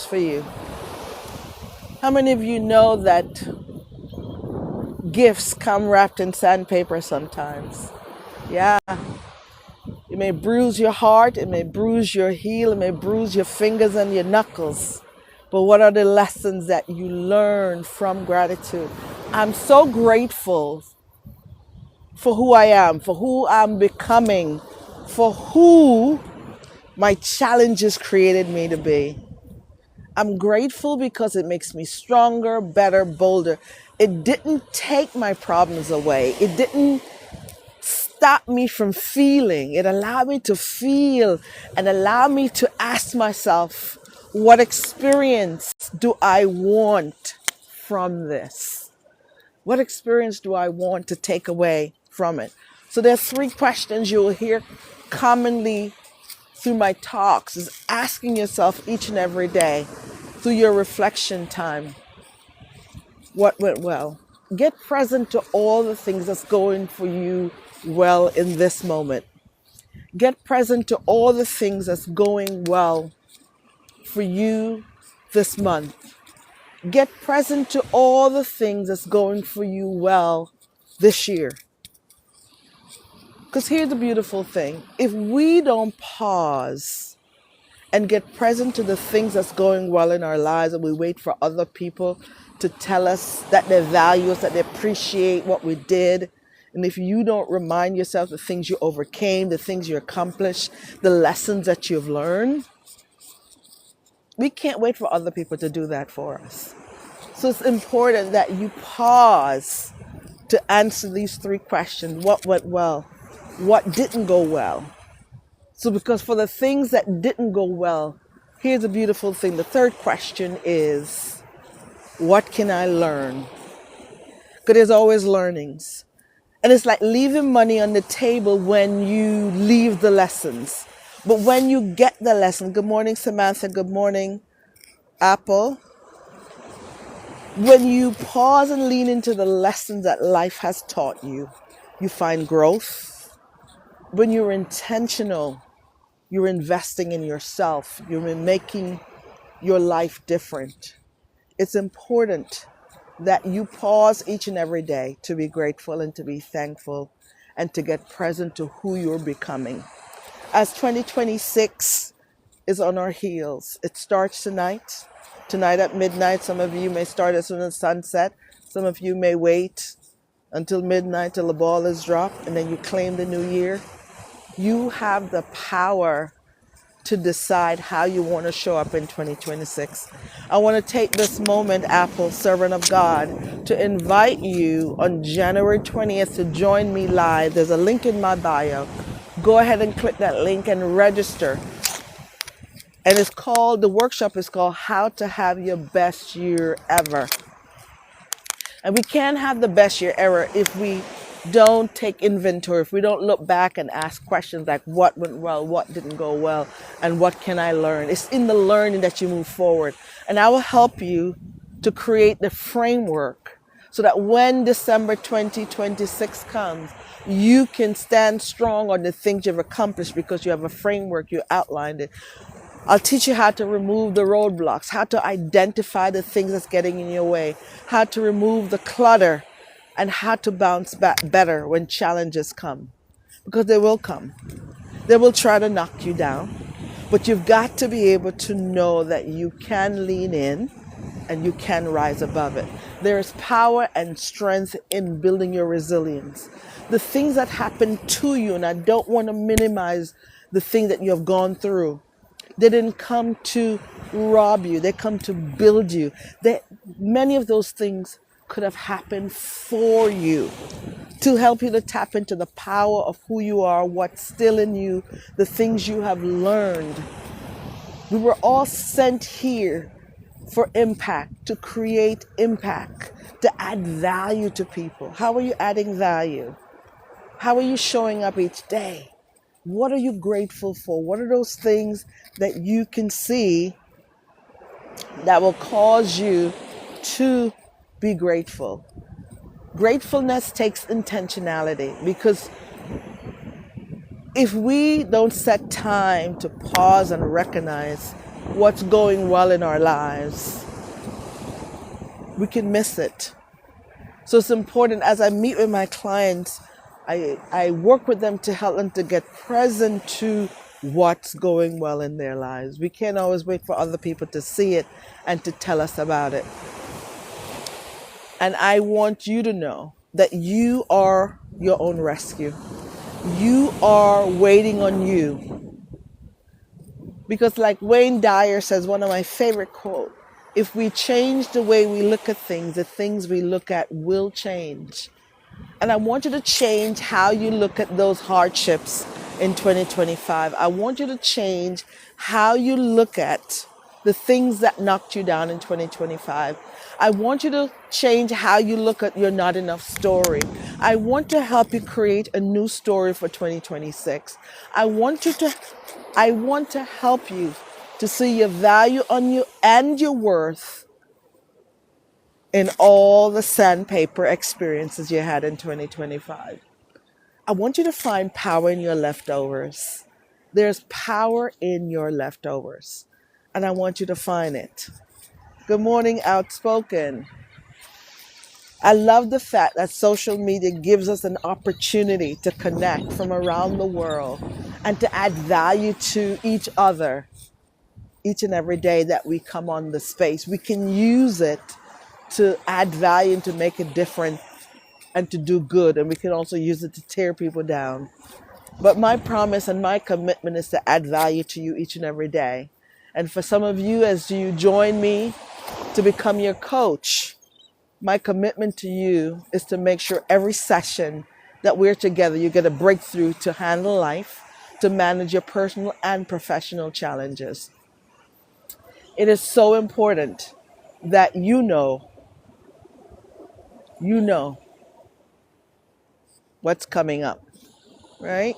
for you. How many of you know that gifts come wrapped in sandpaper sometimes? Yeah, it may bruise your heart, it may bruise your heel, it may bruise your fingers and your knuckles. But what are the lessons that you learn from gratitude? I'm so grateful for who I am, for who I'm becoming, for who my challenges created me to be. I'm grateful because it makes me stronger, better, bolder. It didn't take my problems away. It didn't stop me from feeling. It allowed me to feel and allow me to ask myself, what experience do I want from this? What experience do I want to take away from it? So there are three questions you'll hear commonly through my talks, is asking yourself each and every day through your reflection time, what went well? Get present to all the things that's going for you well in this moment. Get present to all the things that's going well for you this month. Get present to all the things that's going for you well this year. Because here's the beautiful thing. If we don't pause and get present to the things that's going well in our lives, and we wait for other people to tell us that they value us, that they appreciate what we did, and if you don't remind yourself the things you overcame, the things you accomplished, the lessons that you've learned, we can't wait for other people to do that for us. So it's important that you pause to answer these three questions. What went well? What didn't go well? So because for the things that didn't go well, here's a beautiful thing. The third question is, what can I learn? Because there's always learnings. And it's like leaving money on the table when you leave the lessons. But when you get the lesson, good morning, Samantha, good morning, Apple. When you pause and lean into the lessons that life has taught you, you find growth. When you're intentional, you're investing in yourself. You're making your life different. It's important that you pause each and every day to be grateful and to be thankful and to get present to who you're becoming. As 2026 is on our heels, it starts tonight. Tonight at midnight. Some of you may start as soon as sunset. Some of you may wait until midnight till the ball is dropped and then you claim the new year. You have the power to decide how you want to show up in 2026. I want to take this moment, Apple, servant of God, to invite you on January 20th to join me live. There's a link in my bio. Go ahead and click that link and register. And the workshop is called How to Have Your Best Year Ever. And we can't have the best year ever if we don't take inventory, if we don't look back and ask questions like what went well, what didn't go well, and what can I learn? It's in the learning that you move forward. And I will help you to create the framework so that when December 2026 comes, you can stand strong on the things you've accomplished because you have a framework, you outlined it. I'll teach you how to remove the roadblocks, how to identify the things that's getting in your way, how to remove the clutter, and how to bounce back better when challenges come. Because they will come. They will try to knock you down. But you've got to be able to know that you can lean in and you can rise above it. There is power and strength in building your resilience. The things that happen to you, and I don't want to minimize the thing that you have gone through, they didn't come to rob you. They come to build you. Many of those things could have happened for you to help you to tap into the power of who you are, what's still in you, the things you have learned. We were all sent here for impact, to create impact, to add value to people. How are you adding value? How are you showing up each day? What are you grateful for? What are those things that you can see that will cause you to be grateful? Gratefulness takes intentionality, because if we don't set time to pause and recognize what's going well in our lives, we can miss it. So it's important as I meet with my clients, I work with them to help them to get present to what's going well in their lives. We can't always wait for other people to see it and to tell us about it. And I want you to know that you are your own rescue. You are waiting on you. Because like Wayne Dyer says, one of my favorite quotes, if we change the way we look at things, the things we look at will change. And I want you to change how you look at those hardships in 2025. I want you to change how you look at the things that knocked you down in 2025. I want you to change how you look at your not enough story. I want to help you create a new story for 2026. I want to help you to see your value on you and your worth in all the sandpaper experiences you had in 2025. I want you to find power in your leftovers. There's power in your leftovers, and I want you to find it. Good morning, Outspoken. I love the fact that social media gives us an opportunity to connect from around the world and to add value to each other each and every day that we come on the space. We can use it to add value and to make a difference and to do good. And we can also use it to tear people down. But my promise and my commitment is to add value to you each and every day. And for some of you, as you join me to become your coach, my commitment to you is to make sure every session that we're together, you get a breakthrough to handle life, to manage your personal and professional challenges. It is so important that you know what's coming up, right?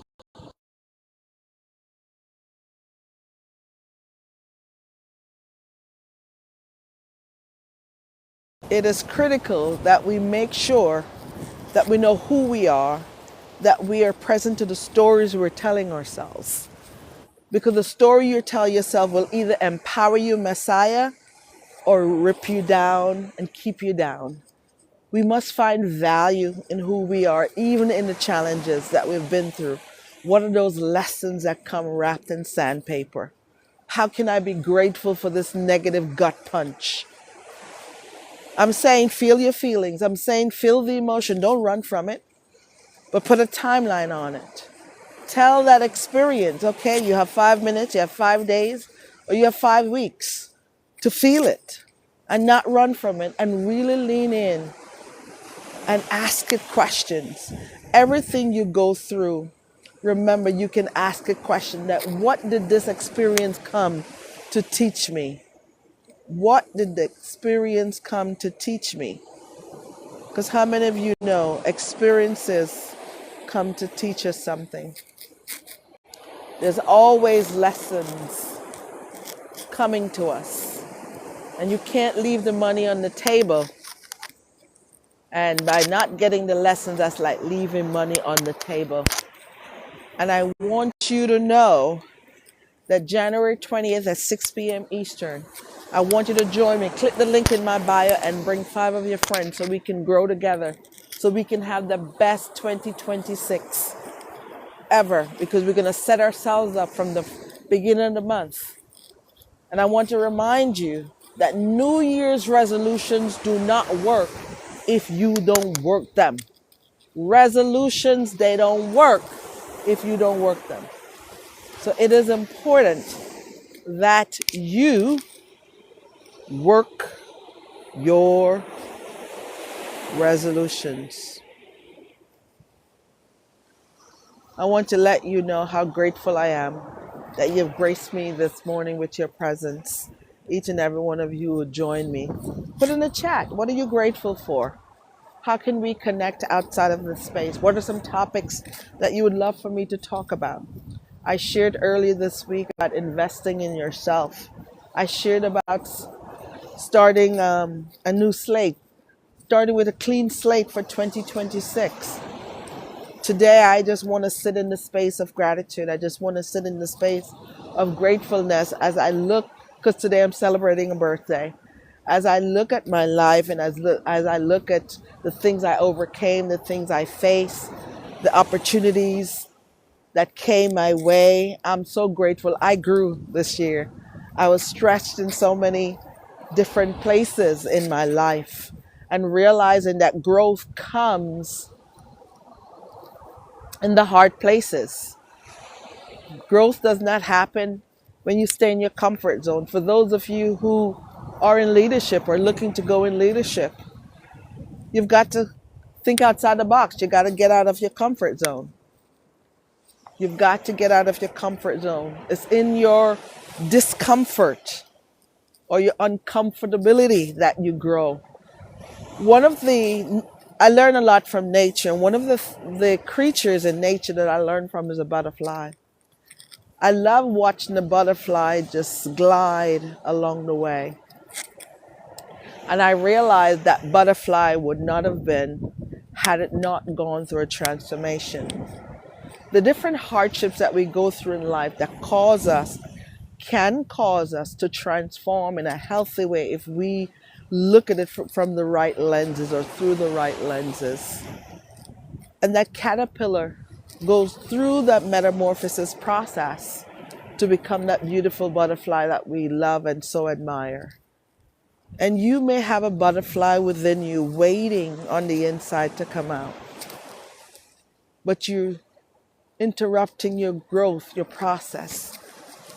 It is critical that we make sure that we know who we are, that we are present to the stories we're telling ourselves. Because the story you tell yourself will either empower you, Messiah, or rip you down and keep you down. We must find value in who we are, even in the challenges that we've been through. What are those lessons that come wrapped in sandpaper? How can I be grateful for this negative gut punch? I'm saying feel your feelings. I'm saying feel the emotion. Don't run from it, but put a timeline on it. Tell that experience, okay, you have 5 minutes, you have 5 days, or you have 5 weeks to feel it and not run from it and really lean in and ask it questions. Everything you go through, remember you can ask a question that what did this experience come to teach me? What did the experience come to teach me? Because how many of you know experiences come to teach us something? There's always lessons coming to us. And you can't leave the money on the table. And by not getting the lessons, that's like leaving money on the table. And I want you to know that January 20th at 6 p.m. Eastern, I want you to join me. Click the link in my bio and bring 5 of your friends so we can grow together, so we can have the best 2026 ever, because we're going to set ourselves up from the beginning of the month. And I want to remind you that New Year's resolutions do not work if you don't work them. Resolutions, they don't work if you don't work them. So it is important that you work your resolutions. I want to let you know how grateful I am that you've graced me this morning with your presence. Each and every one of you who joined me. Put in the chat, what are you grateful for? How can we connect outside of this space? What are some topics that you would love for me to talk about? I shared earlier this week about investing in yourself. I shared about starting a new slate, starting with a clean slate for 2026. Today, I just want to sit in the space of gratitude. I just want to sit in the space of gratefulness as I look because today I'm celebrating a birthday. As I look at my life and as I look at the things I overcame, the things I faced, the opportunities that came my way, I'm so grateful. I grew this year. I was stretched in so many different places in my life, and realizing that growth comes in the hard places. Growth does not happen when you stay in your comfort zone. For those of you who are in leadership or looking to go in leadership, you've got to think outside the box. You got to get out of your comfort zone. You've got to get out of your comfort zone. It's in your discomfort or your uncomfortability that you grow. One of the I learn a lot from nature. One of the creatures in nature that I learn from is a butterfly. I love watching the butterfly just glide along the way. And I realized that butterfly would not have been had it not gone through a transformation. The different hardships that we go through in life that can cause us to transform in a healthy way if we look at it from the right lenses or through the right lenses. And that caterpillar goes through that metamorphosis process to become that beautiful butterfly that we love and so admire. And you may have a butterfly within you waiting on the inside to come out, but you're interrupting your growth, your process.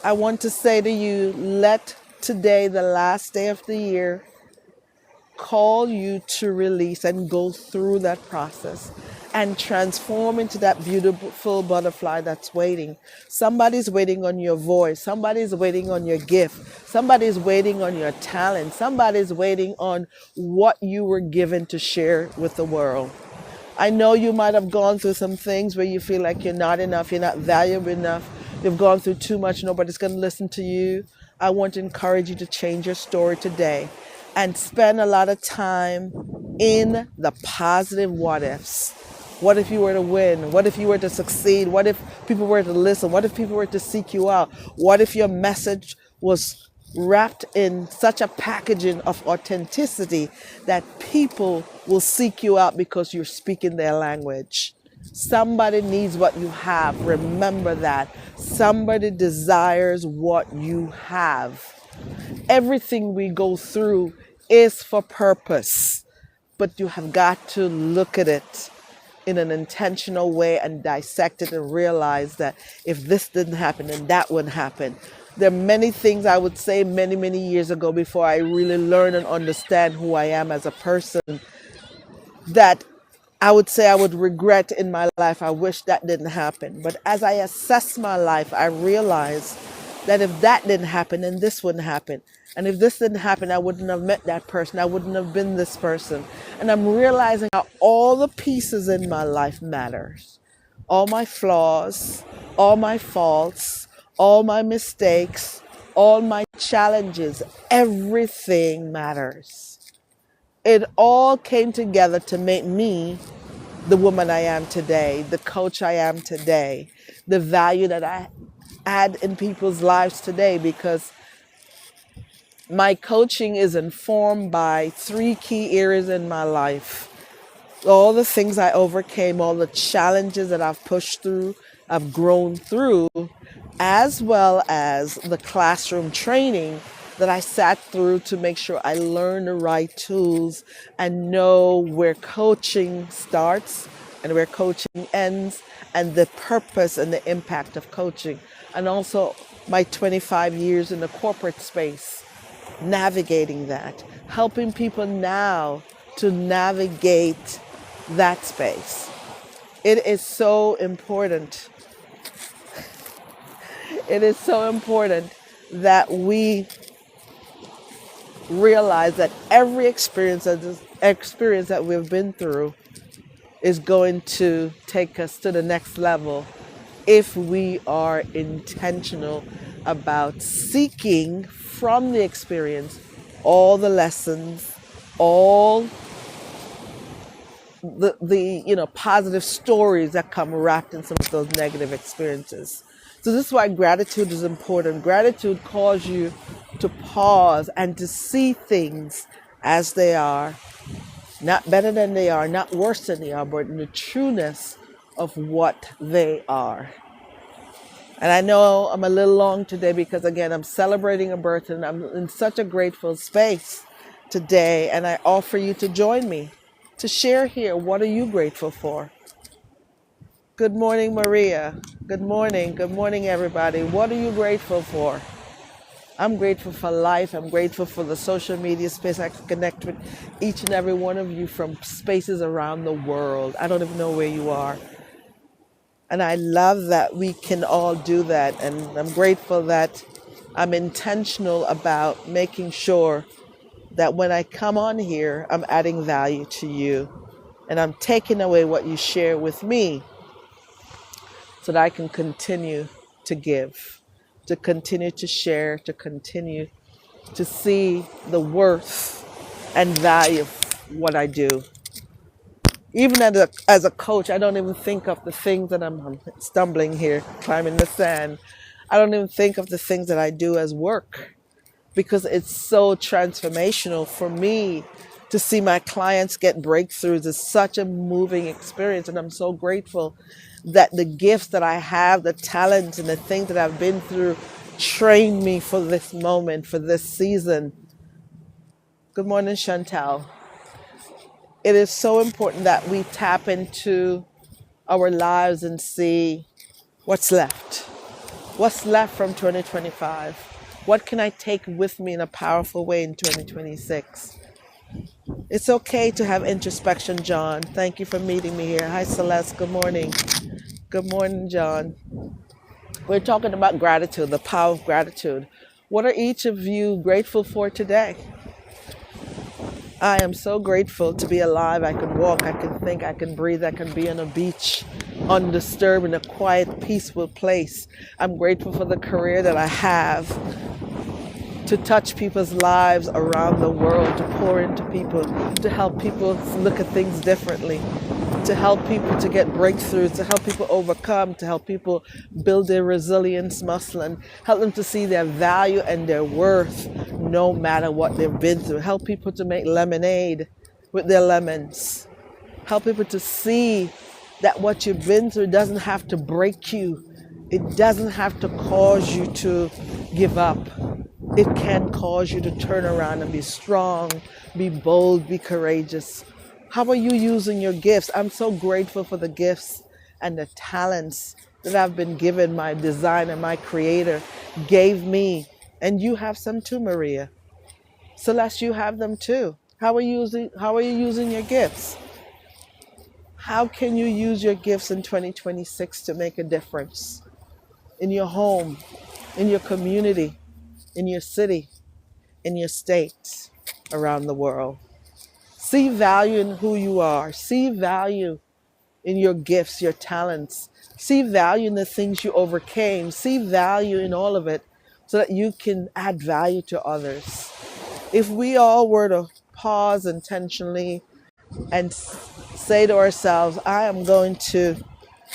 I want to say to you, let today, the last day of the year, call you to release and go through that process and transform into that beautiful butterfly that's waiting. Somebody's waiting on your voice. Somebody's waiting on your gift. Somebody's waiting on your talent. Somebody's waiting on what you were given to share with the world. I know you might have gone through some things where you feel like you're not enough, you're not valuable enough, you've gone through too much, nobody's going to listen to you. I want to encourage you to change your story today and spend a lot of time in the positive what ifs. What if you were to win? What if you were to succeed? What if people were to listen? What if people were to seek you out? What if your message was wrapped in such a packaging of authenticity that people will seek you out because you're speaking their language? Somebody needs what you have. Remember that. Somebody desires what you have. Everything we go through is for purpose, but you have got to look at it in an intentional way and dissect it and realize that if this didn't happen, then that wouldn't happen. There are many things I would say many, many years ago before I really learn and understand who I am as a person that I would say I would regret in my life. I wish that didn't happen. But as I assess my life, I realize that if that didn't happen, then this wouldn't happen. And if this didn't happen, I wouldn't have met that person. I wouldn't have been this person. And I'm realizing how all the pieces in my life matters. All my flaws, all my faults, all my mistakes, all my challenges, everything matters. It all came together to make me the woman I am today, the coach I am today, the value that I add in people's lives today, because my coaching is informed by three key areas in my life. All the things I overcame, all the challenges that I've pushed through, I've grown through, as well as the classroom training that I sat through to make sure I learn the right tools and know where coaching starts and where coaching ends, and the purpose and the impact of coaching. And also my 25 years in the corporate space, navigating that, helping people now to navigate that space. It is so important. It is so important that we realize that every experience that we've been through is going to take us to the next level if we are intentional about seeking from the experience all the lessons, all the positive stories that come wrapped in some of those negative experiences. So this is why gratitude is important. Gratitude calls you to pause and to see things as they are, not better than they are, not worse than they are, but in the trueness of what they are. And I know I'm a little long today because, again, I'm celebrating a birth and I'm in such a grateful space today. And I offer you to join me to share here. What are you grateful for? Good morning, Maria. Good morning. Good morning, everybody. What are you grateful for? I'm grateful for life. I'm grateful for the social media space. I can connect with each and every one of you from spaces around the world. I don't even know where you are. And I love that we can all do that. And I'm grateful that I'm intentional about making sure that when I come on here, I'm adding value to you. And I'm taking away what you share with me so that I can continue to give, to continue to share, to continue to see the worth and value of what I do. Even as a coach, I don't even think of the things that I'm stumbling here, climbing the sand. I don't even think of the things that I do as work because it's so transformational for me to see my clients get breakthroughs. It's such a moving experience. And I'm so grateful that the gifts that I have, the talents and the things that I've been through trained me for this moment, for this season. Good morning, Chantal. It is so important that we tap into our lives and see what's left. What's left from 2025? What can I take with me in a powerful way in 2026? It's okay to have introspection, John. Thank you for meeting me here. Hi, Celeste. Good morning. Good morning, John. We're talking about gratitude, the power of gratitude. What are each of you grateful for today? I am so grateful to be alive. I can walk, I can think, I can breathe, I can be on a beach, undisturbed in a quiet, peaceful place. I'm grateful for the career that I have to touch people's lives around the world, to pour into people, to help people look at things differently, to help people to get breakthroughs, to help people overcome, to help people build their resilience muscle and help them to see their value and their worth no matter what they've been through. Help people to make lemonade with their lemons. Help people to see that what you've been through doesn't have to break you. It doesn't have to cause you to give up. It can cause you to turn around and be strong, be bold, be courageous. How are you using your gifts? I'm so grateful for the gifts and the talents that I've been given. My designer, my creator gave me. And you have some too, Maria. Celeste, you have them too. How are you using your gifts? How can you use your gifts in 2026 to make a difference in your home, in your community, in your city, in your state, around the world? See value in who you are. See value in your gifts, your talents. See value in the things you overcame. See value in all of it so that you can add value to others. If we all were to pause intentionally and say to ourselves, I am going to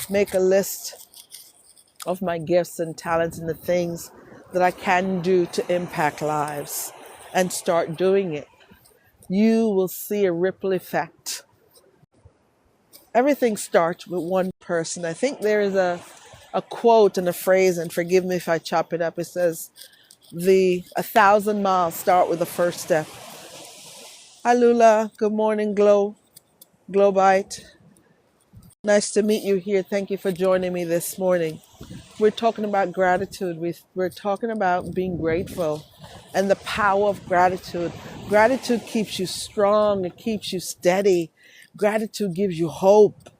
make a list of my gifts and talents and the things that I can do to impact lives and start doing it, you will see a ripple effect. Everything starts with one person. I think there is a quote and a phrase, and forgive me if I chop it up. It says, "The 1,000 miles start with the first step." Hi, Lula. Good morning, Globite. Nice to meet you here. Thank you for joining me this morning. We're talking about gratitude. We're talking about being grateful and the power of gratitude. Gratitude keeps you strong. It keeps you steady. Gratitude gives you hope.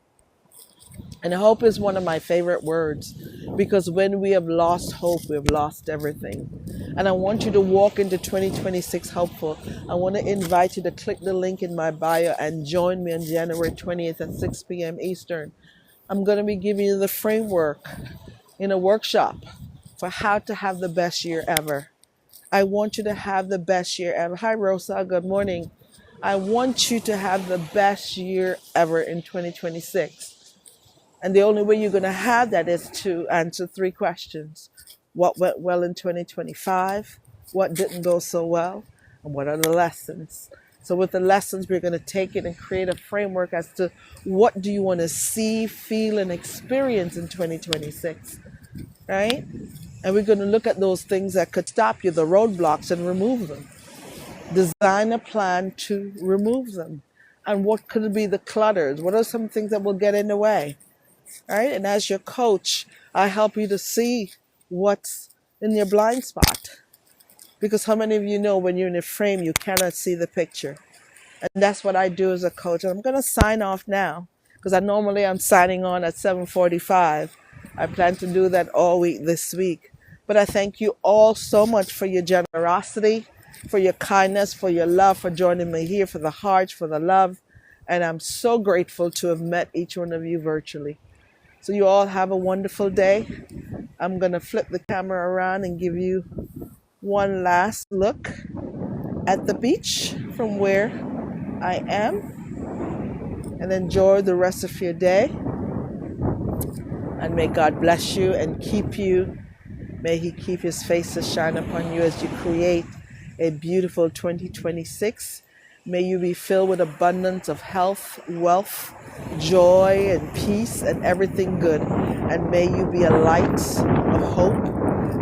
And hope is one of my favorite words because when we have lost hope, we have lost everything. And I want you to walk into 2026 hopeful. I want to invite you to click the link in my bio and join me on January 20th at 6 p.m. Eastern. I'm going to be giving you the framework in a workshop for how to have the best year ever. I want you to have the best year ever. Hi, Rosa. Good morning. I want you to have the best year ever in 2026. And the only way you're going to have that is to answer three questions. What went well in 2025? What didn't go so well? And what are the lessons? So with the lessons, we're going to take it and create a framework as to what do you want to see, feel, and experience in 2026, right? And we're going to look at those things that could stop you, the roadblocks, and remove them. Design a plan to remove them. And what could be the clutters? What are some things that will get in the way? Right? And as your coach, I help you to see what's in your blind spot. Because how many of you know when you're in a frame, you cannot see the picture? And that's what I do as a coach. And I'm going to sign off now because I'm signing on at 7:45. I plan to do that all week this week. But I thank you all so much for your generosity, for your kindness, for your love, for joining me here, for the hearts, for the love. And I'm so grateful to have met each one of you virtually. So you all have a wonderful day. I'm going to flip the camera around and give you one last look at the beach from where I am, and enjoy the rest of your day. And may God bless you and keep you. May He keep His face to shine upon you as you create a beautiful 2026. May you be filled with abundance of health, wealth, joy, and peace, and everything good. And may you be a light of hope.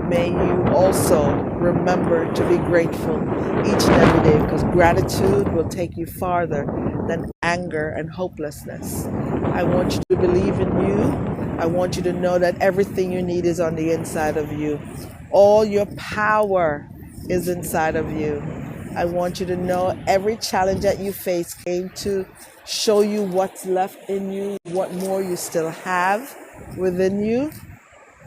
May you also remember to be grateful each and every day, because gratitude will take you farther than anger and hopelessness. I want you to believe in you. I want you to know that everything you need is on the inside of you. All your power is inside of you. I want you to know every challenge that you face came to show you what's left in you, what more you still have within you,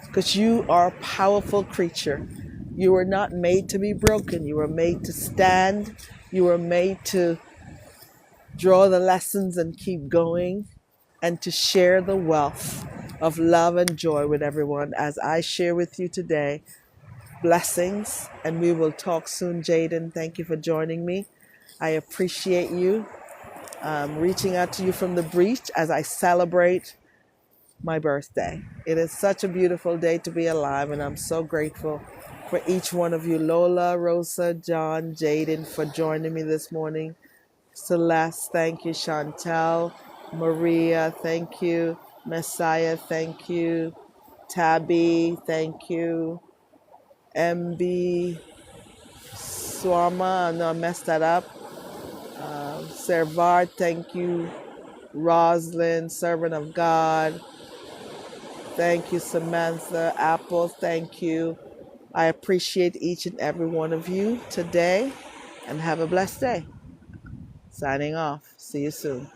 because you are a powerful creature. You were not made to be broken. You were made to stand. You were made to draw the lessons and keep going, and to share the wealth of love and joy with everyone as I share with you today. Blessings, and we will talk soon. Jaden, thank you for joining me. I appreciate you. Reaching out to you from the breach as I celebrate my birthday. It is such a beautiful day to be alive, and I'm so grateful for each one of you. Lola, Rosa, John, Jaden, for joining me this morning. Celeste, thank you. Chantel, Maria, thank you. Messiah, thank you. Tabby, thank you. MB, Swama, no, I messed that up. Servar, thank you. Roslyn, servant of God, thank you. Samantha, Apple, thank you. I appreciate each and every one of you today, and have a blessed day. Signing off. See you soon.